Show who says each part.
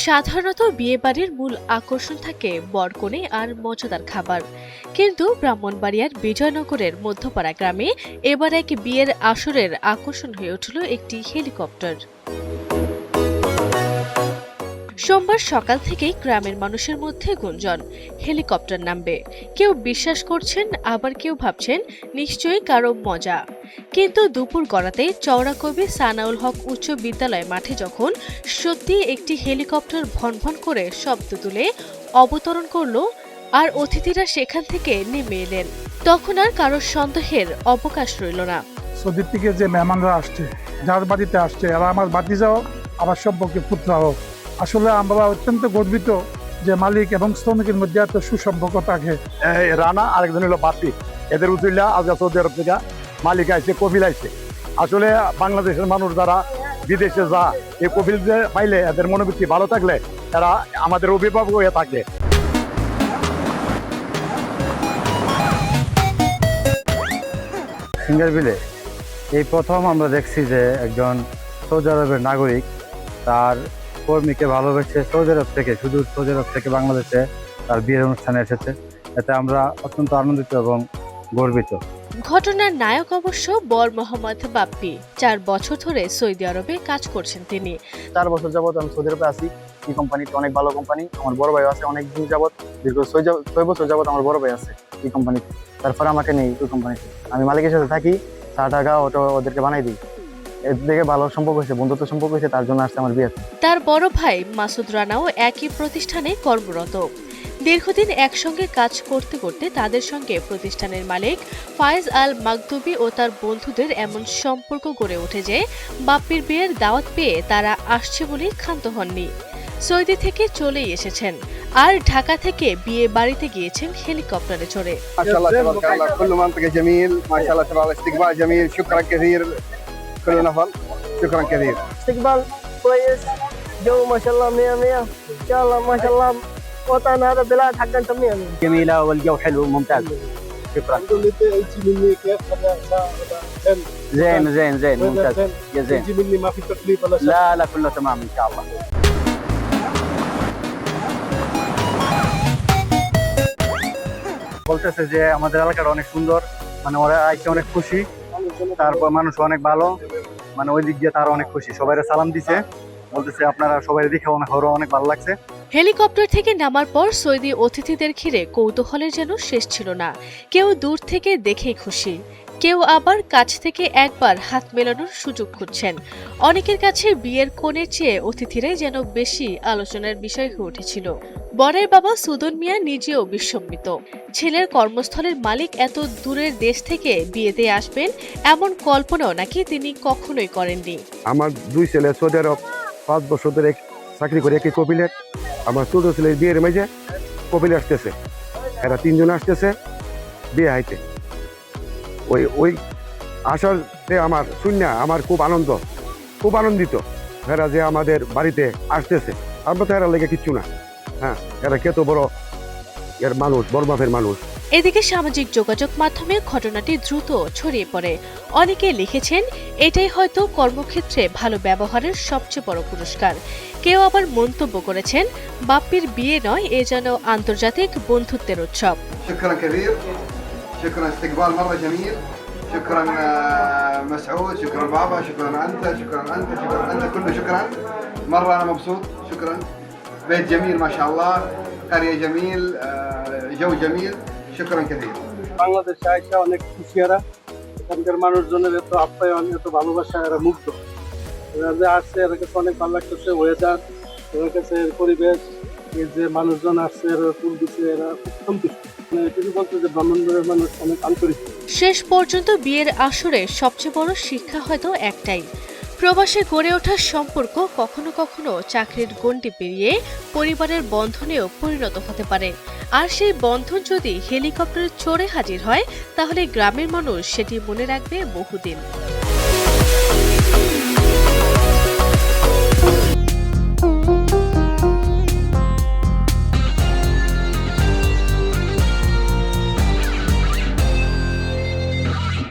Speaker 1: সাধারণত বিয়েবাড়ির মূল আকর্ষণ থাকে বরকনে আর মজাদার খাবার, কিন্তু ব্রাহ্মণবাড়িয়ার বিজয়নগরের মধ্যপাড়া গ্রামে এবার এক বিয়ের আসরের আকর্ষণ হয়ে উঠল একটি হেলিকপ্টার। সোমবার সকাল থেকেই গ্রামের মানুষের মধ্যে গুঞ্জন হেলিকপ্টার নামবে। কেউ বিশ্বাস করছেন, আবার কেউ ভাবছেন নিশ্চয়ই কারো মজা। কিন্তু দুপুর গড়াতেই চওড়া কবি সানাউল হক উচ্চ বিদ্যালয় মাঠে যখন সত্যি একটি হেলিকপ্টার ভনভন করে শব্দ তুলে অবতরণ করলো আর অতিথিরা সেখান থেকে নেমে এলেন, তখন আর কারোর সন্দেহের অবকাশ রইল না।
Speaker 2: সৌদির থেকে যে মেহমানরা আসছে, যার বাড়িতে আসছে, এরা আমার ভাতিজাও, আমার সম্পর্কে পুত্রাও। আসলে আমরা অত্যন্ত গর্বিত যে মালিক এবং শ্রমিকের মধ্যে এত সুসম্পর্ক থাকে।
Speaker 3: রানা আরেকজন হলো বাপি, এদের উচিল্লা আজ সৌদি আরব থেকে মালিক আইছে, কবিল আইছে। আসলে বাংলাদেশের মানুষ যারা বিদেশে যা এই কবিল যে পাইলে এদের মনোবৃত্তি ভালো থাকলে এরা আমাদের অভিভাবক হয়ে থাকে।
Speaker 4: সিঙ্গারবিলে এই প্রথম আমরা দেখছি যে একজন সৌদি আরবের নাগরিক তার কর্মীকে ভালোবেসে সৌদি আরব থেকে, শুধু সৌদি আরব থেকে বাংলাদেশে তার বিয়ের অনুষ্ঠানে এসেছে। এতে আমরা অত্যন্ত আনন্দিত এবং গর্বিত।
Speaker 1: ঘটনার নায়ক অবশ্য বর মোহাম্মদ বাপ্পি। 4 বছর ধরে সৌদি আরবে কাজ করছেন তিনি।
Speaker 5: 4 বছর যাবত আমি সৌদি আরবে আছি। এই কোম্পানিটা অনেক ভালো কোম্পানি। আমার বড় ভাই আছে অনেক দিন যাবত, দীর্ঘ 6 বছর যাবত আমার বড় ভাই আছে এই কোম্পানিতে। তারপরে আমাকে নেই ওই কোম্পানিতে। আমি মালিকের সাথে থাকি, চা টাকা ওটা ওদেরকে বানাই দিই। এর থেকে ভালো সম্পর্ক হয়েছে, বন্ধুত্ব সম্পর্ক হয়েছে, তার জন্য আসছে আমার বিয়ে।
Speaker 1: তার বড় ভাই মাসুদ রানাও একই প্রতিষ্ঠানে কর্মরত। দীর্ঘদিন একসঙ্গে কাজ করতে করতে তাদের সঙ্গে প্রতিষ্ঠানের মালিক ফায়েজ আল মাকদুবি ও তার বন্ধুদের এমন সম্পর্ক গড়ে ওঠে যে বাপ্পির বিয়ের দাওয়াত পেয়ে তারা আসছে বলেই ক্ষান্ত হননি। সৌদি থেকে চলেই এসেছেন, আর ঢাকা থেকে বিয়ে বাড়িতে গিয়েছেন হেলিকপ্টারে চড়ে।
Speaker 3: মাশাআল্লাহ তাবারাকাল্লাহ, কুল্লু মানতিকা জামিল, মাশাআল্লাহ তাবারাকাল্লাহ, ইস্তিকবাল জামিল, শুকরান কাসীর, কুল্লু নফল, শুকরান কাসীর।
Speaker 6: استقبال كويس، جو ما شاء الله 100 100 ان شاء الله ما شاء الله. وطن هذا بلاد حقنا نسميها
Speaker 4: جميلة والجو حلو ممتاز. شكرا. زين زين زين ممتاز. يا زين.
Speaker 2: تجي مني ما في تكليف ولا شيء.
Speaker 4: لا لا كله تمام ان شاء الله. বলতেছে যে আমাদের এলাকাটা অনেক সুন্দর, মানে ওরা আইসে অনেক খুশি, তারপর মানুষ অনেক ভালো, মানে ওই দিক দিয়ে তারা অনেক খুশি। সবাই সালাম দিছে, বলতেছে আপনারা সবাই দেখে অনেক ভালো লাগছে।
Speaker 1: হেলিকপ্টার থেকে নামার পর সৌদি অতিথিদের ঘিরে কৌতূহলের যেন শেষ ছিল না। কেউ দূর থেকে দেখেই খুশি, কেউ আবার কাছ থেকে একবার হাত মেলানোর সুযোগ খুঁজছেন। অনেকের কাছে বিয়ের কোণের চেয়ে অতিথিরাই যেন বেশি আলোচনার বিষয় হয়ে উঠেছিল। বরের বাবা সুদন মিয়া নিজেও বিস্মিত। ছেলের কর্মস্থলের মালিক এত দূরের দেশ থেকে বিয়েতে আসবেন এমন কল্পনাও নাকি তিনি কখনোই করেননি।
Speaker 3: আমার 2 ছেলে সৌদি আরব 5 বছর ধরে চাকরি করে একই কবিলের। আমার ছোট ছেলের বিয়ের মাঝে কবিল আসতেছে, এরা 3 জন আসতেছে বিয়ে হাইতে। ওই আসাতে আমার শূন্য আমার খুব আনন্দিত। এরা যে আমাদের বাড়িতে আসতেছে, আমরা তো এরা লেগে কিচ্ছু না। হ্যাঁ, এরা কত বড় এর মানুষ, বড় মাপের মানুষ।
Speaker 1: এদিকে সামাজিক যোগাযোগ মাধ্যমে ঘটনাটি দ্রুত ছড়িয়ে পড়ে। অনেকে লিখেছেন এটাই হয়তো কর্মক্ষেত্রে ভালো ব্যবহারের সবচেয়ে বড় পুরস্কার। কেউ আবার মন্তব্য করেছেন বাপ্পির বিয়ে নয়, এ যেন আন্তর্জাতিক বন্ধুত্বের উৎসব।
Speaker 7: شكرا كثير، شكرا، استقبال مرة جميل، شكرا مسعود، شكرا بابا، شكرا انت، شكرا انت، شكرا انت، كله شكرا. مرة انا مبسوط، شكرا. بيت جميل ما شاء الله، قرية جميل، جو جميل، شكرا كثير.
Speaker 2: বাংলাদেশে আইসা অনেক খুশি এরা। এখানকার মানুষজনের এত আপ্যায়ন, এত ভালোবাসা, এরা মুগ্ধ। এরা যে আসছে এর কাছে অনেক ভালো লাগতেছে। ওয়েদার, এর কাছে পরিবেশ, এই যে মানুষজন আসছে, এরা ফুল দিচ্ছে, এরা খুব সন্তুষ্ট। কিছু বলতে যে ব্রাহ্মণবাড়িয়ার মানুষ অনেক আন্তরিক।
Speaker 1: শেষ পর্যন্ত বিয়ের আসরে সবচেয়ে বড় শিক্ষা হয়তো একটাই, প্রবাসে গড়ে ওঠা সম্পর্ক কখনো কখনো চাকরির গণ্ডি পেরিয়ে পরিবারের বন্ধনেও পরিণত হতে পারে। আর সেই বন্ধন যদি হেলিকপ্টারে চড়ে হাজির হয়, তাহলে গ্রামের মানুষ সেটি মনে রাখবে বহুদিন।